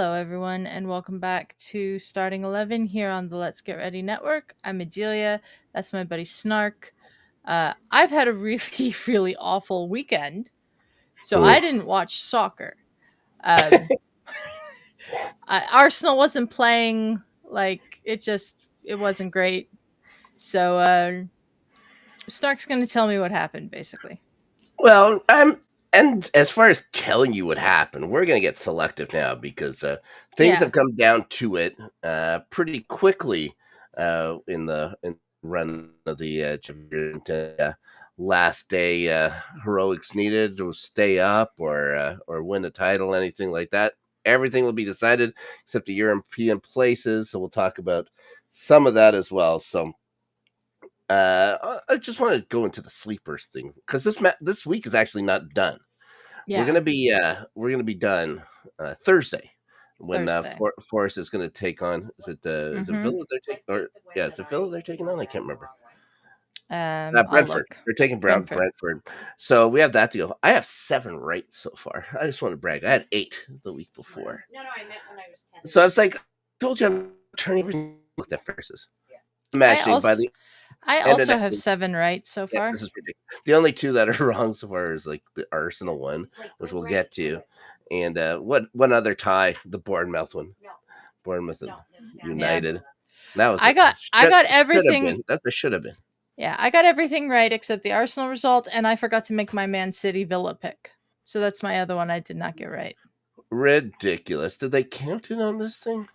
Hello, everyone, and welcome back to Starting 11 here on the Let's Get Ready Network. I'm Adelia. That's my buddy Snark. I've had a really, really awful weekend, so Mm. I didn't watch soccer. Um, Arsenal wasn't playing, it wasn't great. So, Snark's going to tell me what happened, basically. Well, and as far as telling you what happened, we're going to get selective now because things Yeah. have come down to it pretty quickly in run of the championship. Last day heroics needed to stay up or win a title, anything like that. Everything will be decided except the European places. So we'll talk about some of that as well. So I just want to go into the sleepers thing because this week is actually not done. We're Yeah. gonna be done Thursday when Thursday. Forest is gonna take on. Is it Mm-hmm. Villa they're taking or yeah is it Villa they're taking on? I can't remember. I'll Brentford. look. They're taking Brentford. Brentford. So we have that to go. I have 7 right so far. I just want to brag. I had 8 the week before. No, I meant when I was 10. So it's like I told you I'm turning everything looked at versus I match day by also the I end of also next have week. 7 right so Yeah, far. this is ridiculous. The only 2 that are wrong so far is like the Arsenal one, which we'll get to, and what one other tie, the Bournemouth one. Bournemouth and Yeah. United. That was I got should have everything. been. That's a should have been. Yeah, I got everything right except the Arsenal result, and I forgot to make my Man City Villa pick. So that's my other one I did not get right. Ridiculous. Did they count it on this thing?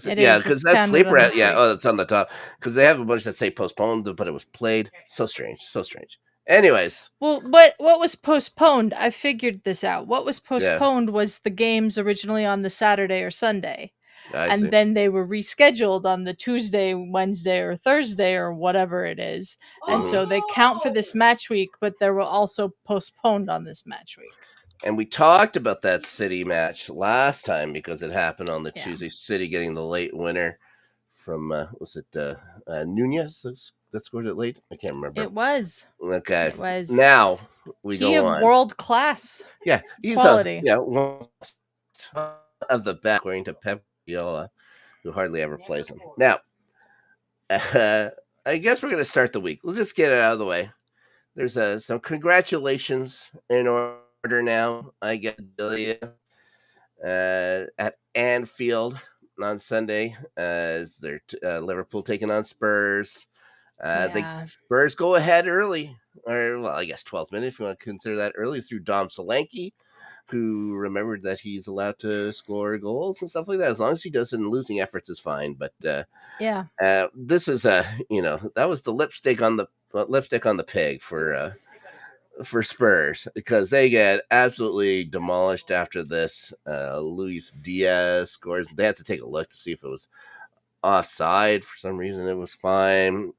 It is. Because It's that counted sleeper on at this yeah, week. oh, it's on the top. Because they have a bunch that say postponed, but it was played. So strange. So strange. Anyways, Well, what was postponed? I figured this out. What was yeah, postponed was the games originally on the Saturday or Sunday, I and see. then they were rescheduled on the Tuesday, Wednesday, or Thursday, or whatever it is. And Hmm. so they count for this match week, but they were also postponed on this match week. And we talked about that City match last time because it happened on the Yeah. Tuesday. City getting the late winner from was it Nunez that scored it late? I can't remember. It was. Okay, It was. now we He go of on. world class Yeah, he's quality. one of the best according to Pep Guardiola, who hardly ever plays him. Now, I guess we're gonna start the week. We'll just get it out of the way. There's some congratulations in order now. I get Adelia at Anfield on Sunday as they're Liverpool taking on Spurs. The Yeah. Spurs go ahead early, or well, I guess 12th minute if you want to consider that early through Dom Solanke, who remembered that he's allowed to score goals and stuff like that. As long as he does it in losing efforts is fine. But Yeah. this is that was the lipstick on the pig for Spurs because they get absolutely demolished after this. Luis Diaz scores. They had to take a look to see if it was offside. For some reason, it was fine.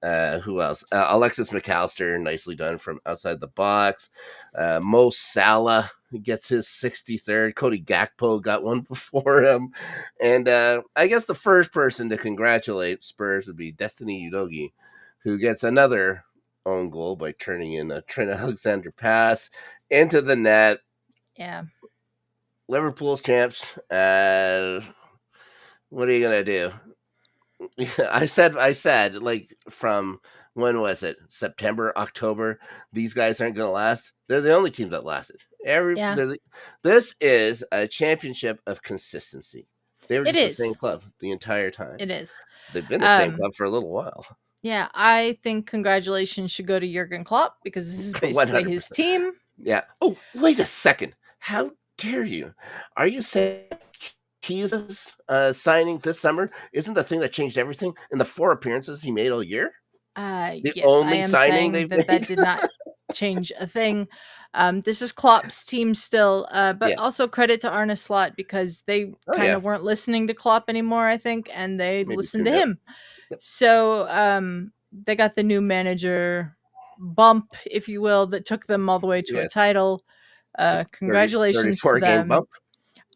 Who else? Alexis McAllister, nicely done from outside the box. Mo Salah gets his 63rd. Cody Gakpo got one before him. And I guess the first person to congratulate Spurs would be Destiny Udogie, who gets another own goal by turning in a Trent Alexander pass into the net. Yeah. Liverpool's champs. What are you gonna do? I said, like from when was it? September, October. These guys aren't going to last. They're the only team that lasted. Yeah. This is a championship of consistency. They were It just the same is. club the entire time. It is. They've been the same Um club for a little while. yeah, I think congratulations should go to Jurgen Klopp because this is One basically hundred his percent. team. Yeah. Oh, wait a second. How dare you? Are you saying Keys' signing this summer isn't the thing that changed everything in the 4 appearances he made all year? The Yes, I only am signing saying they've that that made? did not change a thing. This is Klopp's team still, but Yeah. also credit to Arne Slot because they Oh, kind yeah. of weren't listening to Klopp anymore, I think, and they Maybe listened two. to Yep. him. Yep. So they got the new manager bump, if you will, that took them all the way to a Yes. title. It's a 30, Congratulations to 34 game them. bump.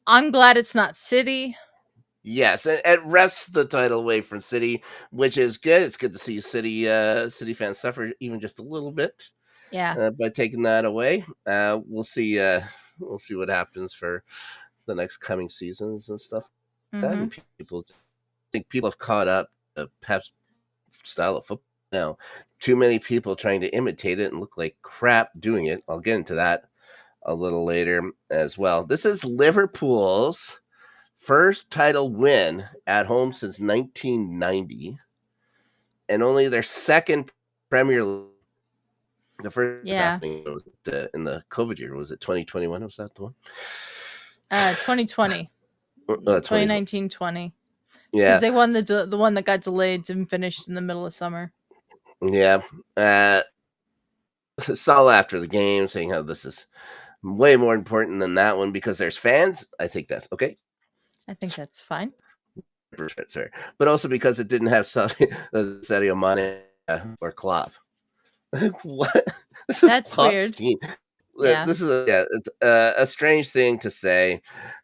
I'm glad it's not City. Yes, and it wrests the title away from City, which is good. It's good to see City fans suffer even just a little bit Yeah. by taking that away. We'll see. We'll see what happens for the next coming seasons and stuff. that, Mm-hmm. and people I think people have caught up to Pep's style of football now. Too many people trying to imitate it and look like crap doing it. I'll get into that a little later as well. This is Liverpool's first title win at home since 1990, and only their second Premier League. The first was Yeah. happening in the COVID year. Was it 2021? Was that the one? 2020. 2020. 2019-20. Because Yeah, they won the one that got delayed and finished in the middle of summer. yeah. Saul after the game saying how this is way more important than that one because there's fans. I think that's okay. I think that's fine. Sorry. But also because it didn't have Sadio Mane or Klopp. What? This is That's Klopp's weird. team. Yeah. This is it's a strange thing to say.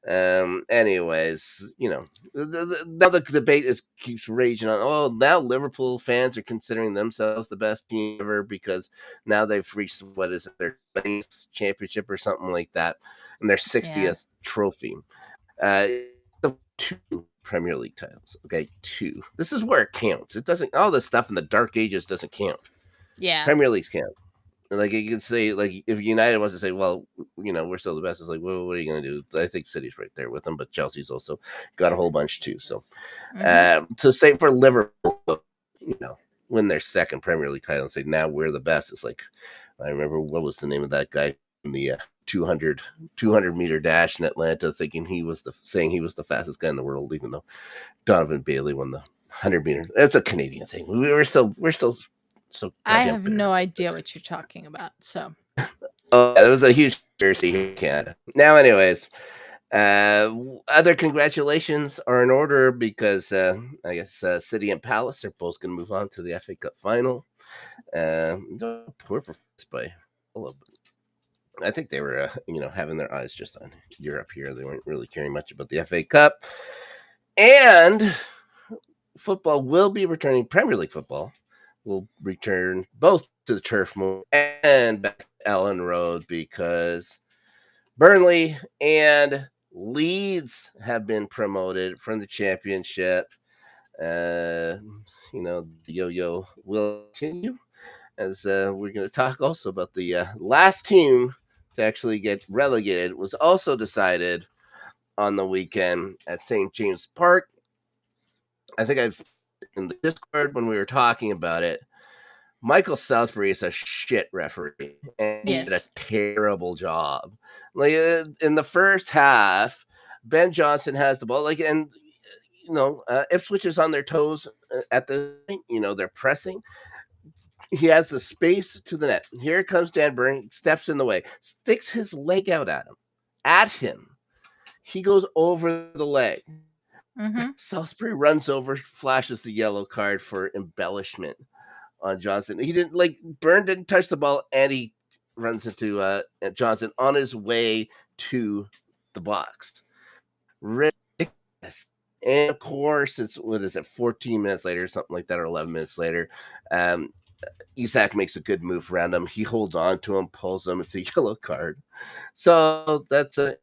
Anyways, now the debate keeps raging on. Oh, now Liverpool fans are considering themselves the best team ever because now they've reached what is it, their 20th championship or something like that, and their Yeah. 60th trophy. Two Premier League titles. Okay, two. This is where it counts. It doesn't. All this stuff in the Dark Ages doesn't count. Yeah. Premier Leagues count. Like you could say, like if United wants to say, well, we're still the best. It's like, well, what are you going to do? I think City's right there with them, but Chelsea's also got a whole bunch too. So Mm-hmm. to say for Liverpool, win their second Premier League title and say now we're the best. It's like I remember what was the name of that guy in the 200 meter dash in Atlanta, thinking saying he was the fastest guy in the world, even though Donovan Bailey won the 100 meter. That's a Canadian thing. We're still so I goddamn have bitter. no idea what you're talking about. So Oh, yeah, there was a huge conspiracy here in Canada. Now, anyways, other congratulations are in order because I guess City and Palace are both going to move on to the FA Cup final. Poor performance by Fulham. I think they were, having their eyes just on Europe here. They weren't really caring much about the FA Cup. And football will be returning. Premier League football will return both to the turf and back to Ellen Road because Burnley and Leeds have been promoted from the championship. The yo-yo will continue as we're going to talk also about the last team to actually get relegated. It was also decided on the weekend at St. James Park. I think I've in the Discord when we were talking about it. Michael Salisbury is a shit referee, and he did a yes. terrible job. Like in the first half, Ben Johnson has the ball, and Ipswich is on their toes at the they're pressing. He has the space to the net. Here comes Dan Burn, steps in the way, sticks his leg out at him. He goes over the leg. Mm-hmm. Salisbury runs over, flashes the yellow card for embellishment on Johnson. He didn't Byrne didn't touch the ball, and he runs into Johnson on his way to the box. Ridiculous. And of course, it's 14 minutes later, or something like that, or 11 minutes later. Isak makes a good move around him. He holds on to him, pulls him. It's a yellow card. So that's a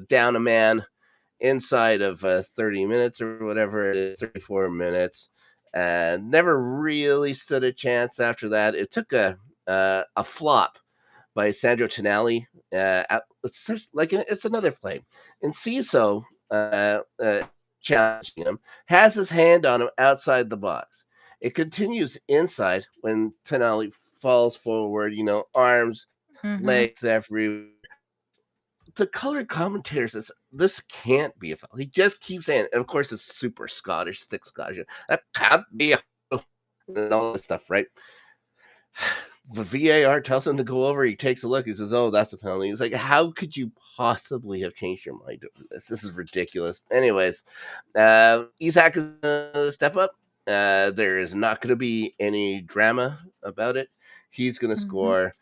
down a man inside of 30 minutes or whatever it is, 34 minutes. Never really stood a chance after that. It took a flop by Sandro Tonali. It's another play. And Ciso challenging him, has his hand on him outside the box. It continues inside when Tonali falls forward, arms, Mm-hmm. legs everywhere. The color commentator says this can't be a foul. He just keeps saying, and of course it's super Scottish, thick Scottish. That can't be a foul, and all this stuff, right? The VAR tells him to go over. He takes a look. He says, "Oh, that's a penalty." He's like, "How could you possibly have changed your mind over this? This is ridiculous." Anyways, Isak is gonna step up. There is not going to be any drama about it. He's going to Mm-hmm. score.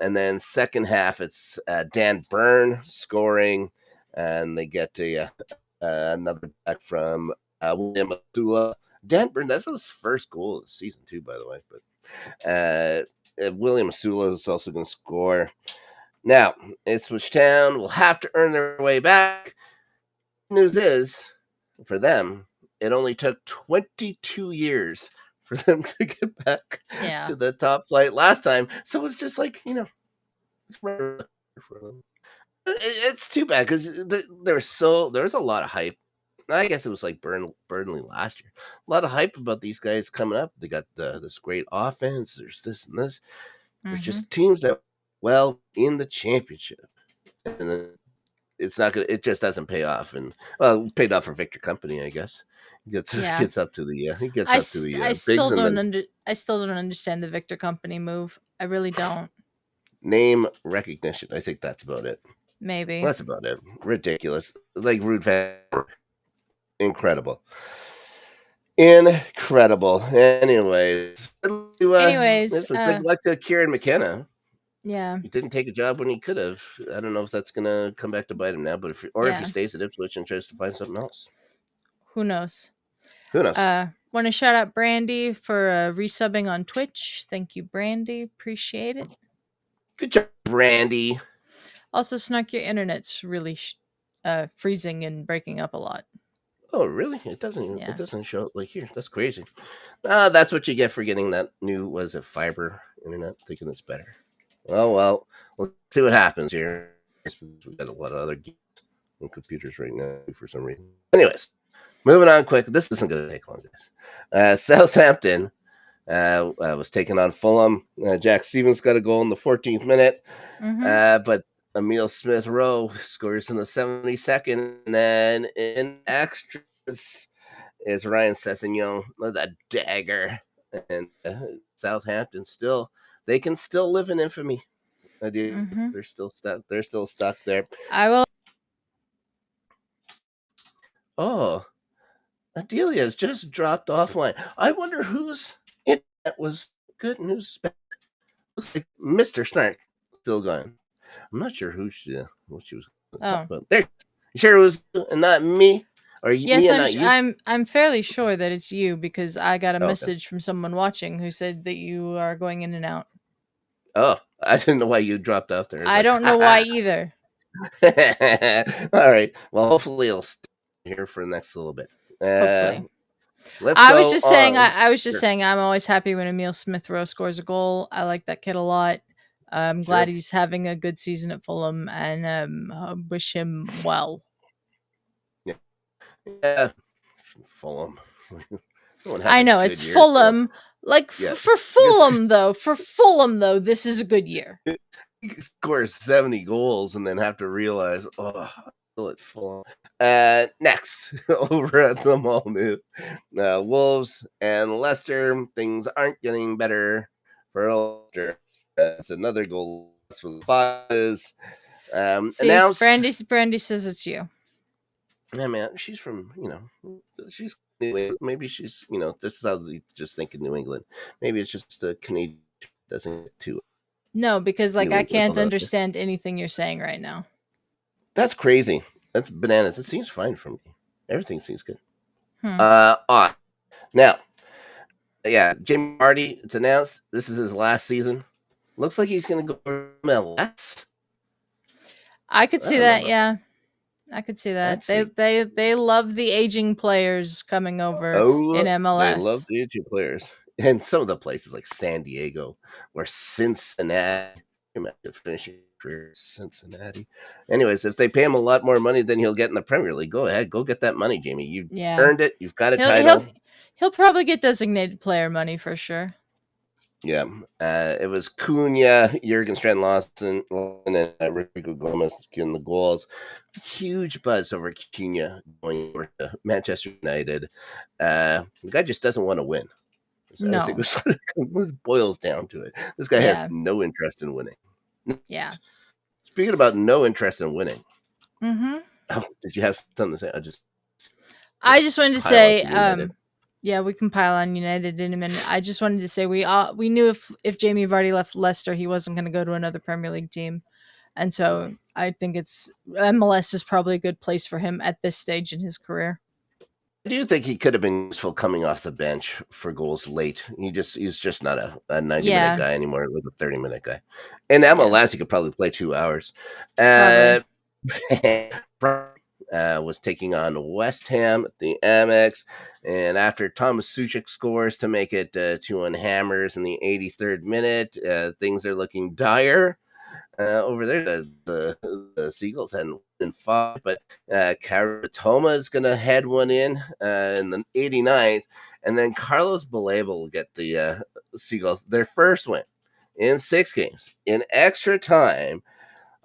And then second half, it's Dan Byrne scoring, and they get another back from William Abdullah. Dan Byrne, that's his first goal of the season too, by the way. But William Abdullah is also going to score. Now, Ipswich Town will have to earn their way back. news is, for them, it only took 22 years for them to get back Yeah. to the top flight last time. So it's just like, it's too bad because there was a lot of hype. I guess it was like Burnley last year. A lot of hype about these guys coming up. They got this great offense. There's this and this. There's just teams that in the championship, and it's not gonna. It just doesn't pay off. And it paid off for Victor Company, I guess. Gets up to the bigs and the I still don't understand the Victor Company move. I really don't. name recognition. I think that's about it. Maybe. That's about it. Ridiculous. Like Rude Van. Incredible. Anyways, Anyways, this was good luck to Kieran McKenna. yeah. He didn't take a job when he could have. I don't know if that's gonna come back to bite him now, but if he stays at Ipswich and tries to find something else, who knows? who knows? Want to shout out Brandy for resubbing on Twitch. Thank you, Brandy. Appreciate it. Good job, Brandy. Also, Snark, your internet's really freezing and breaking up a lot. Oh, really? It doesn't. It doesn't show up like here. That's crazy. That's what you get for getting that new fiber internet. Thinking it's better. Oh well, let's see what happens here. We've got a lot of other games on computers right now for some reason. Anyways, moving on quick. This isn't going to take long, guys. Southampton was taking on Fulham. Jack Stevens got a goal in the 14th minute, but Emile Smith-Rowe scores in the 72nd, and then in extras is Ryan Sessegnon with a dagger, and Southampton they can still live in infamy. They're still stuck. They're still stuck there. I will. Oh, Adelia has just dropped offline. I wonder whose internet was good and who's bad. Looks like Mr. Snark still going. I'm not sure what she was talking about. There, you sure it was not me? Or yes, me and not you? I'm fairly sure that it's you because I got a message from someone watching who said that you are going in and out. Oh, I didn't know why you dropped off there. I don't know why either. All right. Well, hopefully it'll stay here for the next little bit. Hopefully. I was just saying. I was just saying. I'm always happy when Emile Smith-Rowe scores a goal. I like that kid a lot. I'm glad he's having a good season at Fulham, and wish him well. Yeah, Fulham. I know it's Fulham. For Fulham though, this is a good year. He scores 70 goals and then have to realize, still at Fulham. Next, over at the Malmö, Wolves and Leicester. Things aren't getting better for Leicester. It's another goal for the Fires. Announced. Brandy says it's you. Yeah, man, she's from, she's maybe she's, this is how they just think in New England. Maybe it's just the Canadian doesn't get too. No, because I can't understand anything you're saying right now. That's crazy. That's bananas. It seems fine for me. Everything seems good. Now, Jamie Vardy, it's announced this is his last season. Looks like he's going to go for MLS. I could see that, yeah. I could see that. They love the aging players coming over in MLS. They love the aging players. And some of the places like San Diego or Cincinnati. Imagine finishing career in Cincinnati. Anyways, if they pay him a lot more money than he'll get in the Premier League, go ahead. Go get that money, Jamie. You earned it. You've got a title. He'll probably get designated player money for sure. Yeah, it was Cunha, Jurgen Strand-Larsen, and Rodrigo Gomez getting the goals. Huge buzz over Cunha going over to Manchester United. The guy just doesn't want to win. No. I think it boils down to it. This guy has no interest in winning. Yeah. Speaking about no interest in winning. Mm-hmm. Oh, did you have something to say? I just wanted to say, yeah, we can pile on United in a minute. I just wanted to say we knew if Jamie Vardy left Leicester, he wasn't going to go to another Premier League team, and so I think MLS is probably a good place for him at this stage in his career. I do think he could have been useful coming off the bench for goals late. He's just not a 90-minute guy anymore, like a 30-minute guy. In MLS, he could probably play 2 hours. was taking on West Ham at the Amex. And after Thomas Suchek scores to make it 2-1 Hammers in the 83rd minute, things are looking dire. Over there, the Seagulls hadn't been fought, but Karatoma is going to head one in the 89th, and then Carlos Baleba will get the Seagulls their first win in 6 games in extra time.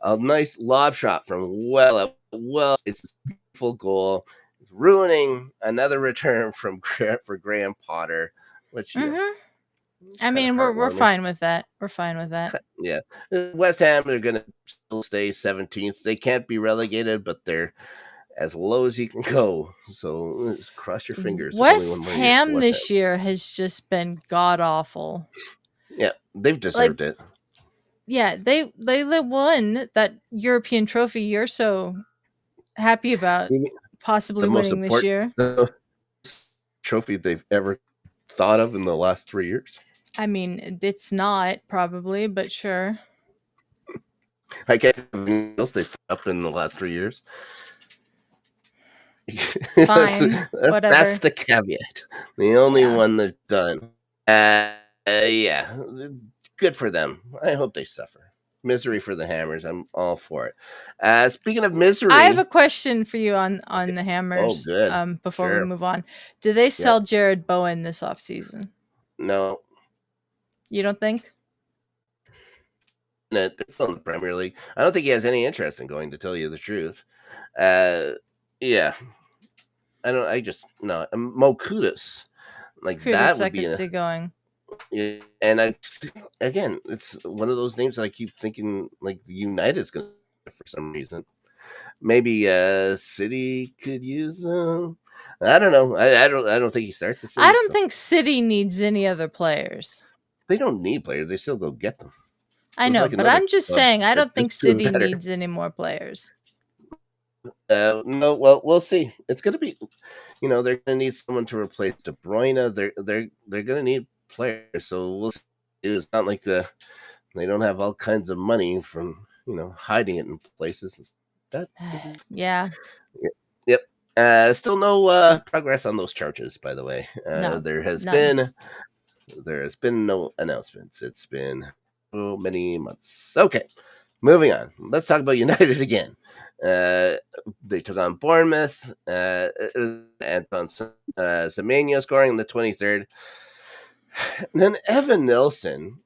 A nice lob shot from well up. Well, it's a beautiful goal. It's ruining another return from for Graham Potter, which Mm-hmm. I kind of mean, we're heartwarming. fine with that. We're fine with that. Yeah, West Ham are going to still stay 17th. They can't be relegated, but they're as low as you can go. So just cross your fingers. There's only one West more year for Ham West Ham. this year has just been god awful. Yeah, they've Like, deserved it. yeah, they won that European trophy you're so happy about The possibly most winning this important year. trophy they've ever thought of in the last 3 years. I mean, it's not probably, but sure. I can't think of anything else they've put up in the last 3 years. Fine, That's whatever. the caveat. The only Yeah. one they've done. Yeah, good for them. I hope they suffer. Misery for the Hammers. I'm all for it. Speaking of I have a misery, question for you on the oh, Hammers. good. Before we Sure. move on, do they Yep. sell Jared Bowen this offseason? No, You don't think? it's still in the Premier League. I don't think he has any interest in going, to tell you the truth. Uh, yeah. I don't. I just no. Mo Kudus, like that Kudos, I would be could a. see going. Yeah, and again, it's one of those names that I keep thinking like the United's gonna for some reason. Maybe City could use. I don't know. I don't think he starts at I City, don't so think City needs any other players. they don't need players. They still go get them. I It's know, like but another I'm just club saying I that's don't think just doing City better. needs any more players. No, well, we'll see. It's gonna be, they're gonna need someone to replace De Bruyne. They're gonna need players. So we'll see. It's not like they don't have all kinds of money from hiding it in places. That Yeah. yep. Still no progress on those charges, by the way. No. There has None. been no announcements. It's been so many months. Okay, moving on. Let's talk about United again. They took on Bournemouth. Anton Semenyo scoring in the 23rd. And then Evan Nilsson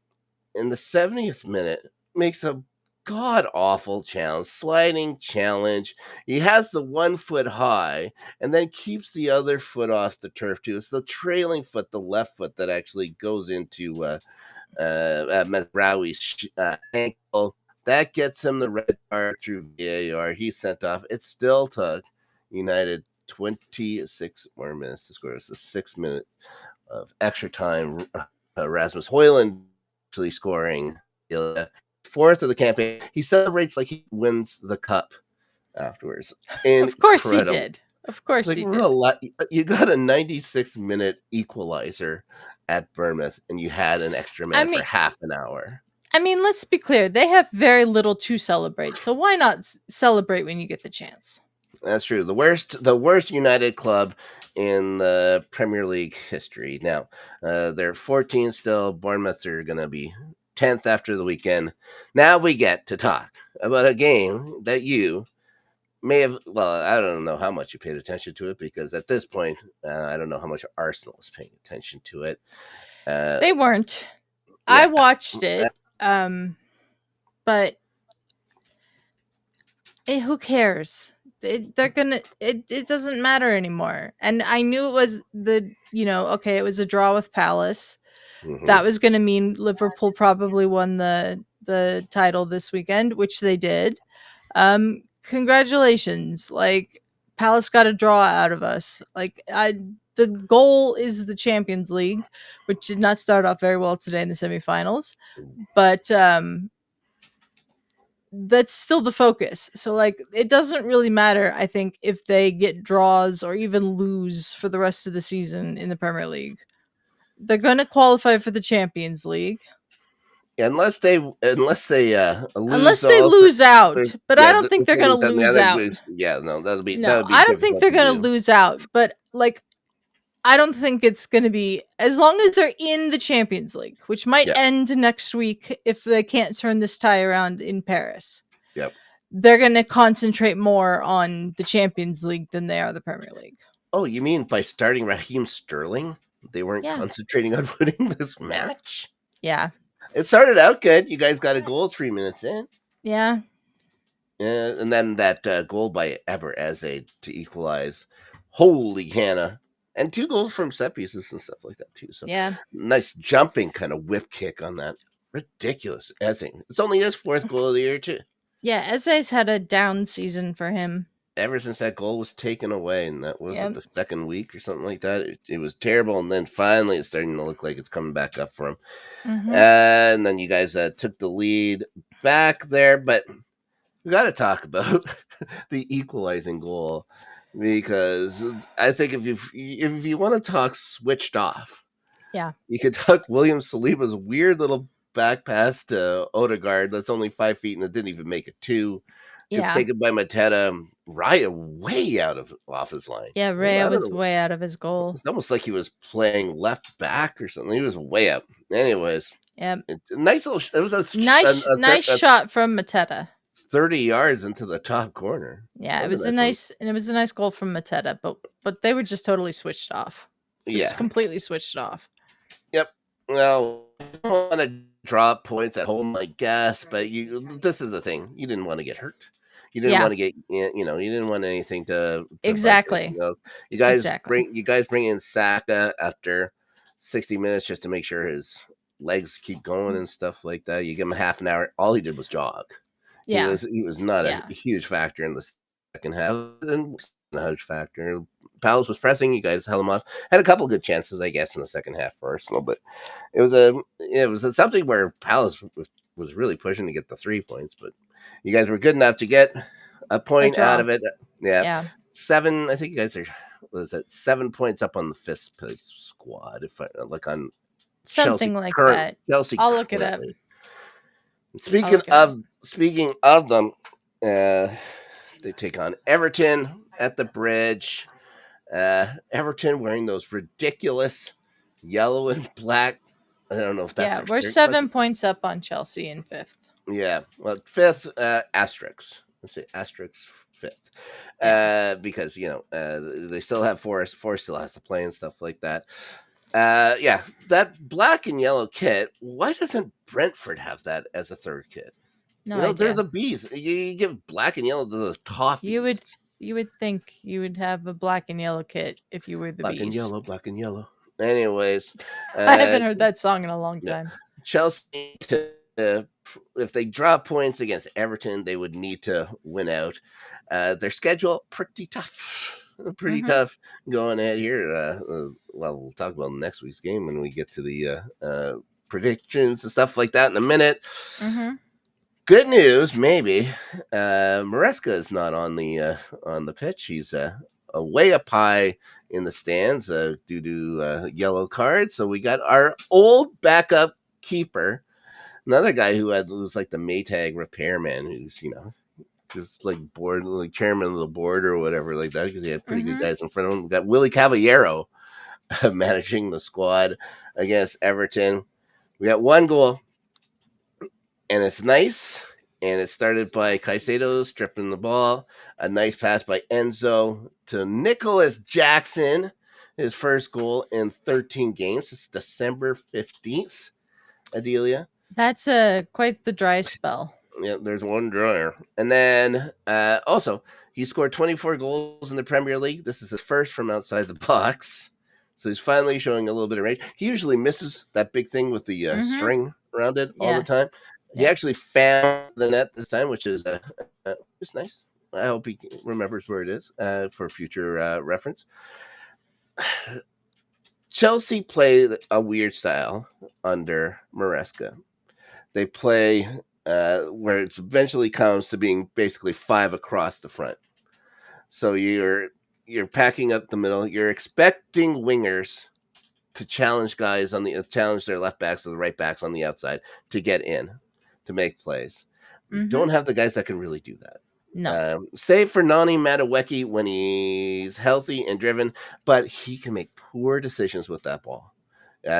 in the 70th minute makes a god awful challenge, sliding challenge. He has the 1 foot high and then keeps the other foot off the turf too. It's the trailing foot, the left foot, that actually goes into Mazraoui's ankle. That gets him the red card through VAR. He's sent off. It still took United 26 more minutes to score. It's the 6 minute of extra time. Rasmus Højlund actually scoring fourth of the campaign. He celebrates like he wins the cup afterwards. Of course he Incredible. did. Of course It's he like did. you got a 96-minute equalizer at Bournemouth, and you had an extra I minute for mean, half an hour. let's be clear. They have very little to celebrate. So why not celebrate when you get the chance? That's true. The worst United club in the Premier League history. Now, they're 14 still. Bournemouth are going to be 10th after the weekend. Now we get to talk about a game that you may have. Well, I don't know how much you paid attention to it, because at this point, I don't know how much Arsenal is paying attention to it. They weren't. I Yeah. watched it. But who cares? They're gonna. It doesn't matter anymore. And I knew it was okay. It was a draw with Palace. Mm-hmm. That was going to mean Liverpool probably won the title this weekend, which they did. Congratulations! Like, Palace got a draw out of us. The goal is the Champions League, which did not start off very well today in the semifinals, but that's still the focus. So, like, it doesn't really matter, I think, if they get draws or even lose for the rest of the season in the Premier League. They're going to qualify for the Champions League. unless they lose Unless they all lose out, but I yeah, don't think if they're they gonna lose out, lose out. yeah, no, that No, would be I don't think difficult they're to gonna do. lose out. But like, I don't think it's gonna be as long as they're in the Champions League, which might Yeah, end next week if they can't turn this tie around in Paris. yep. They're gonna concentrate more on the Champions League than they are the Premier League. Oh, you mean by starting Raheem Sterling, they weren't Yeah, concentrating on winning this match? yeah, It started out good. You guys got a goal 3 minutes in. yeah, And then that goal by Eber Eze to equalize. Holy Hannah. And 2 goals from set pieces and stuff like that, too. So yeah, nice jumping kind of whip kick on that. Ridiculous Eze. It's only his fourth goal of the year, too. yeah. Eze's had a down season for him. Ever since that goal was taken away, and that was it Yep. the second week or something like that, it was terrible. And then finally it's starting to look like it's coming back up for him. Mm-hmm. And then you guys took the lead back there, but we got to talk about the equalizing goal because I think if you want to talk switched off, Yeah, you could talk William Saliba's weird little back pass to Odegaard that's only 5 feet and it didn't even make it two. Gets yeah, taken by Mateta. Raya way out of off his line. yeah. I Rhea don't was know. way out of his goal. It's almost like he was playing left back or something. He was way up. Anyways, Yep. it's a nice little. It was Nice a shot from Mateta. 30 yards into the top corner. Yeah, That it was a was a nice one. nice and it was a nice goal from Mateta, but they were just totally switched off. Just Yeah. completely switched off. Yep. Well, you don't want to drop points at home, I guess, but this is the thing. You didn't want to get hurt. You didn't Yeah, want to get, you didn't want anything to bug exactly. anything else. Exactly. You guys bring in Saka after 60 minutes just to make sure his legs keep going and stuff like that. You give him half an hour. All he did was jog. Yeah. He was not a Yeah. huge factor in the second half. And a huge factor. Palace was pressing. You guys held him off. Had a couple good chances, I guess, in the second half for Arsenal, but it was something where Palace was really pushing to get the 3 points, but you guys were good enough to get a A point out draw. of it. Yeah, Yeah. 7. I think you guys are. Was it 7 points up on the fifth place squad? If I look on Something like that. Chelsea I'll look it up. currently. I'll look it up. Speaking of them, they take on Everton at the Bridge. Everton wearing those ridiculous yellow and black. I don't know if that's Yeah, their we're shirt. 7 points up on Chelsea in fifth. Yeah, well, fifth asterisk. Let's say asterisk fifth, Yeah. because they still have Forest. Forest still has to play and stuff like that. Yeah, that black and yellow kit. Why doesn't Brentford have that as a third kit? No They're idea. the bees. You give black and yellow to the You would toffees. you would think you would have a black and yellow kit if you were the Black and bees. yellow, black and yellow. Anyways, I uh, haven't heard that song in a long yeah. time. Chelsea if they drop points against Everton, they would need to win out. Their schedule pretty tough. Pretty Mhm. tough going ahead here. Well, we'll talk about next week's game when we get to the predictions and stuff like that in a minute. Mhm. Good news, maybe. Maresca is not on the pitch. He's way up high in the stands due to yellow cards. So we got our old backup keeper, another guy who was like the Maytag repairman, who's just like board, like chairman of the board or whatever like that, because he had pretty good Mhm. guys in front of him. We got Willie Caballero managing the squad against Everton. We got one goal, and it's nice. And it started by Caicedo stripping the ball. A nice pass by Enzo to Nicholas Jackson, his first goal in 13 games. It's December 15th, Adelia. That's quite the dry spell. Yeah, there's one dryer. And then also, he scored 24 goals in the Premier League. This is his first from outside the box. So he's finally showing a little bit of range. He usually misses that big thing with the Mhm. string around it all the Yeah. time. He Yeah. actually found the net this time, which is just nice. I hope he remembers where it is for future reference. Chelsea play a weird style under Maresca. They play where it eventually comes to being basically 5 across the front. So you're packing up the middle. You're expecting wingers to challenge challenge their left backs or the right backs on the outside to get in, to make plays. We Mm-hmm. don't have the guys that can really do that. No. Save for Nani Madueke when he's healthy and driven, but he can make poor decisions with that ball.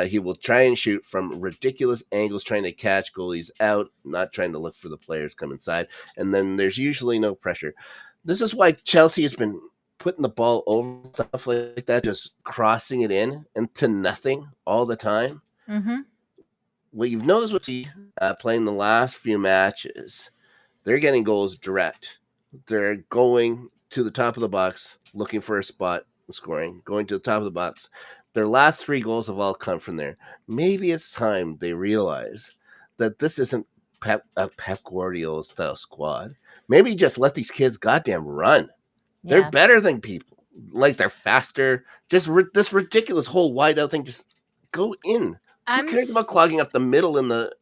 He will try and shoot from ridiculous angles, trying to catch goalies out, not trying to look for the players come inside. And then there's usually no pressure. This is why Chelsea has been putting the ball over, stuff like that, just crossing it in and to nothing all the time. Mm-hmm. What you've noticed with playing the last few matches, they're getting goals direct. They're going to the top of the box, looking for a spot, scoring, going to the top of the box. Their last 3 goals have all come from there. Maybe it's time they realize that this isn't a Pep Guardiola style squad. Maybe just let these kids goddamn run. They're Yeah. better than people. Like, they're faster. Just this ridiculous whole wide out thing. Just go in. Who I'm cares about s- clogging up the middle in the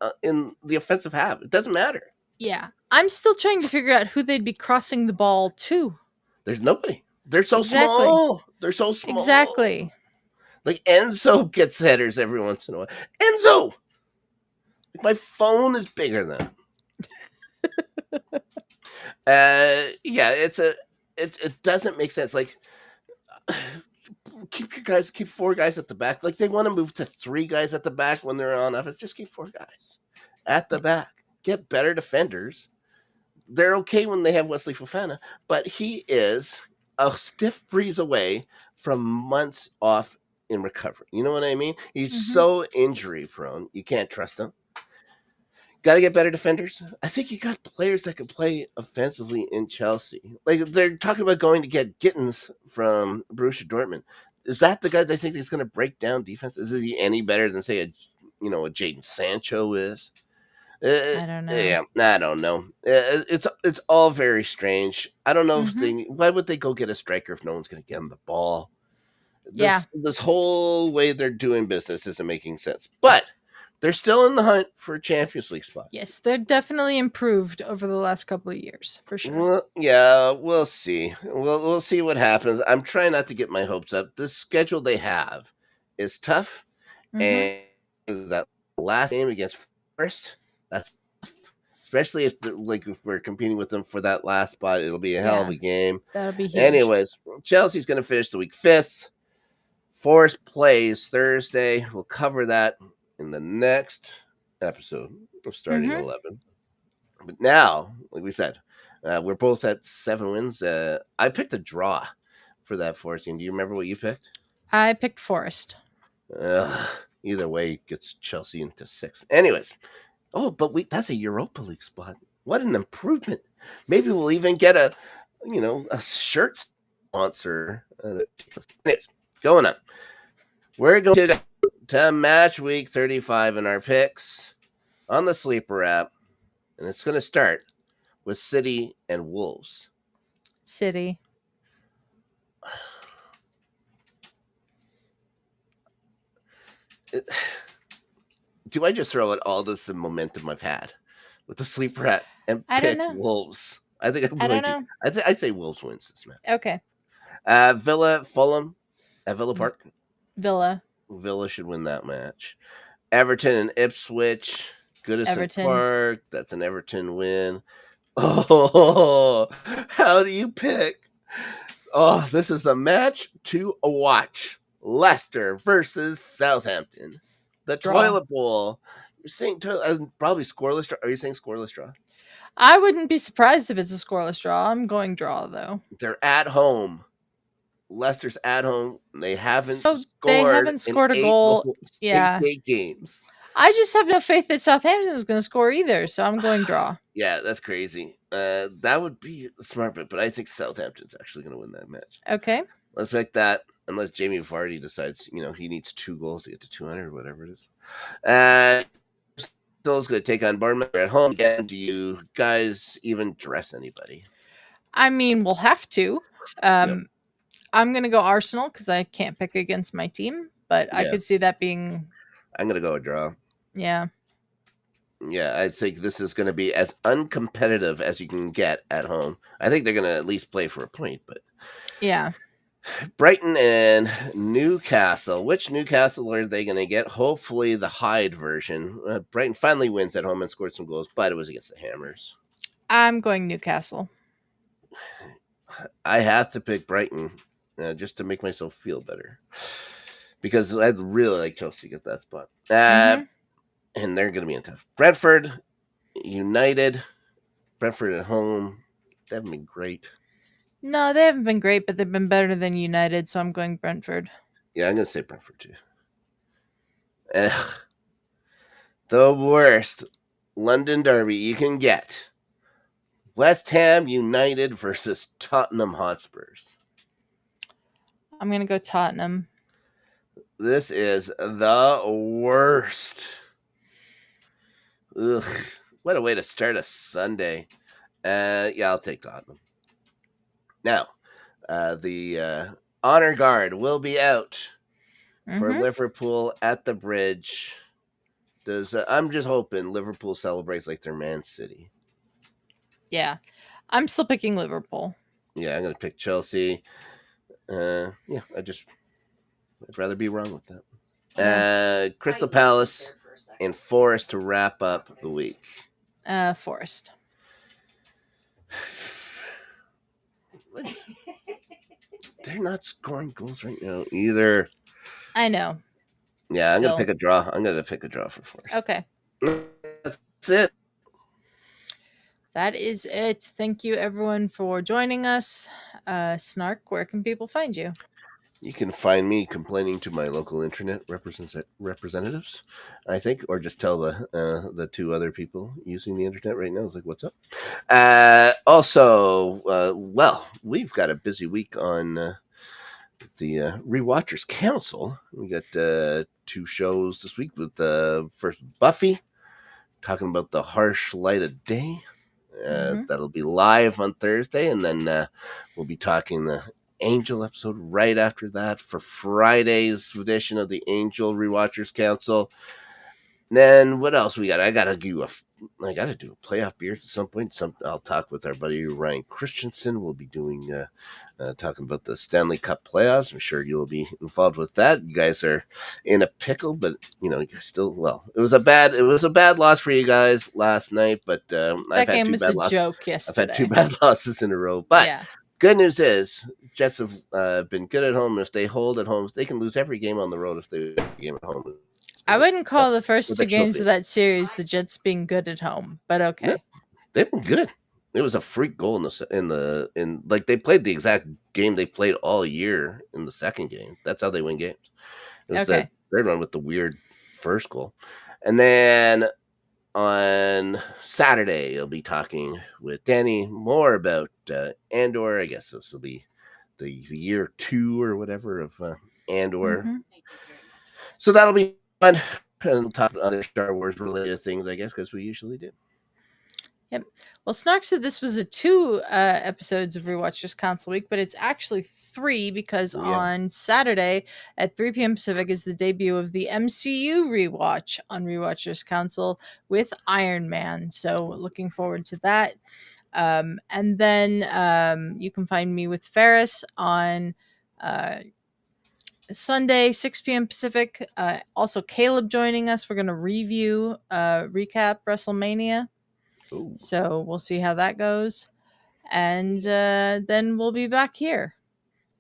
offensive half? It doesn't matter. yeah. I'm still trying to figure out who they'd be crossing the ball to. There's nobody. They're so Exactly. small. They're so small. Exactly. Like, Enzo gets headers every once in a while. Enzo! Like, my phone is bigger than him. Yeah, it doesn't make sense. Like, keep 4 guys at the back. Like, they want to move to 3 guys at the back when they're on offense. Just keep 4 guys at the back. Get better defenders. They're okay when they have Wesley Fofana, but he is a stiff breeze away from months off in recovery. You know what I mean? He's Mm-hmm. so injury prone. You can't trust him. Got to get better defenders. I think you got players that can play offensively in Chelsea. Like, they're talking about going to get Gittins from Borussia Dortmund. Is that the guy they think is going to break down defense? Is he any better than, say, a Jadon Sancho is? I don't know. Yeah, I don't know. It's all very strange. I don't know if Mm-hmm. why would they go get a striker if no one's going to get them the ball? Yeah. This whole way they're doing business isn't making sense. But they're still in the hunt for a Champions League spot. Yes, they're definitely improved over the last couple of years, for sure. Well, yeah, we'll see. We'll see what happens. I'm trying not to get my hopes up. The schedule they have is tough, Mm-hmm. and that last game against Forest, that's especially if we're competing with them for that last spot. It'll be a hell of Yeah, a game. that'll be huge. Anyways, Chelsea's going to finish the week 5th. Forest plays Thursday. We'll cover that in the next episode of Starting Mm-hmm. 11. But now, like we said, we're both at 7 wins. I picked a draw for that Forest game. Do you remember what you picked? I picked Forest. Either way, gets Chelsea into 6th. Anyways, but that's a Europa League spot. What an improvement. Maybe we'll even get a shirt sponsor. Anyways, going on. We're going to match week 35 in our picks on the Sleeper app. And it's going to start with City and Wolves. City. Do I just throw out all this momentum I've had with the Sleeper app and I don't pick know. Wolves? I think I'm I going don't to. know. I'd say Wolves wins this match. Okay. Villa, Fulham at Villa V- Park. Villa. Villa should win that match. Everton and Ipswich, Goodison Everton. Park. That's an Everton win. Oh, how do you pick? Oh, this is the match to watch. Leicester versus Southampton. The Draw. toilet bowl. You're saying probably scoreless draw. Are you saying scoreless draw? I wouldn't be surprised if it's a scoreless draw. I'm going draw, though. They're at home. Leicester's at home. They haven't So they scored haven't in scored a 8 goal. goals, Yeah. 8 games. I just have no faith that Southampton is going to score either, so I'm going draw. Yeah, that's crazy. That would be a smart bet, but I think Southampton's actually going to win that match. Okay. Let's pick that, unless Jamie Vardy decides, he needs 2 goals to get to 200 or whatever it is. Still going to take on Bournemouth at home again. Do you guys even dress anybody? I mean, we'll have to. Yep. I'm going to go Arsenal because I can't pick against my team, but I Yeah, could see that being, I'm going to go a draw. yeah. Yeah, I think this is going to be as uncompetitive as you can get at home. I think they're going to at least play for a point, but Yeah. Brighton and Newcastle. Which Newcastle are they going to get? Hopefully the Hyde version. Brighton finally wins at home and scored some goals, but it was against the Hammers. I'm going Newcastle. I have to pick Brighton just to make myself feel better because I'd really like Chelsea to get that spot. Mm-hmm. And they're going to be in tough. Brentford, United, Brentford at home. They haven't been great. No, they haven't been great, but they've been better than United, so I'm going Brentford. Yeah, I'm going to say Brentford too. Ugh. The worst London derby you can get. West Ham United versus Tottenham Hotspurs. I'm going to go Tottenham. This is the worst. Ugh. What a way to start a Sunday. Yeah, I'll take Tottenham. Now, the honor guard will be out for Mm-hmm. Liverpool at the Bridge. I'm just hoping Liverpool celebrates like they're Man City. Yeah. I'm still picking Liverpool. Yeah, I'm gonna pick Chelsea. Yeah, I'd rather be wrong with that. Crystal Palace and Forest to wrap up the week. Forest. They're not scoring goals right now either. I know. Yeah, I'm gonna Still. pick a draw. I'm gonna pick a draw for Forest. Okay. That's it. That is it. Thank you, everyone, for joining us. Snark, where can people find you? You can find me complaining to my local internet representatives, I think, or just tell the two other people using the internet right now. It's like, what's up? Well, we've got a busy week on the Rewatchers Council. We got 2 shows this week with first Buffy talking about the harsh light of day. Mm-hmm. That'll be live on Thursday, and then we'll be talking the Angel episode right after that for Friday's edition of the Angel Rewatchers Council. Then what else we got? I gotta do a playoff beer at some point. I'll talk with our buddy Ryan Christensen. We'll be doing talking about the Stanley Cup playoffs. I'm sure you'll be involved with that. You guys are in a pickle, but you know, it was a bad loss for you guys last night. But That game was a joke I've had 2 yesterday. bad losses in a row. But Yeah. good news is Jets have been good at home. If they hold at home, they can lose every game on the road if they win every game at home. I wouldn't call the first With 2 a games trophy. of that series the Jets being good at home, but okay. No, they've been good. It was a freak goal in like they played the exact game they played all year in the second game. That's how they win games. It was Okay. that third one with the weird first goal. And then on Saturday, you'll be talking with Danny more about Andor. I guess this will be the year 2 or whatever of Andor. Mm-hmm. So that'll be fun. And we'll talk about other Star Wars related things, I guess, because we usually do. Yep. Well, Snark said this was a 2 episodes of Rewatchers Council week, but it's actually 3 because on Saturday at 3 p.m. Pacific is the debut of the MCU rewatch on Rewatchers Council with Iron Man. So looking forward to that. And then you can find me with Ferris on Sunday, 6 p.m. Pacific. Also, Caleb joining us. We're going to recap WrestleMania. Ooh. So we'll see how that goes. And then we'll be back here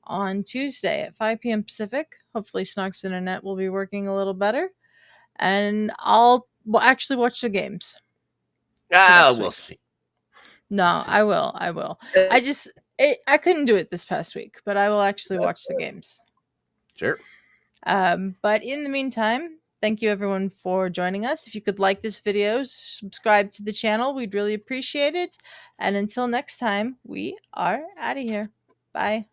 on Tuesday at 5 p.m. Pacific. Hopefully, Snark's internet will be working a little better. And I'll actually watch the games. We'll see. No, I will. I couldn't do it this past week, but I will actually watch the games. Sure. But in the meantime, thank you everyone for joining us. If you could like this video, subscribe to the channel, we'd really appreciate it. And until next time, we are out of here. Bye.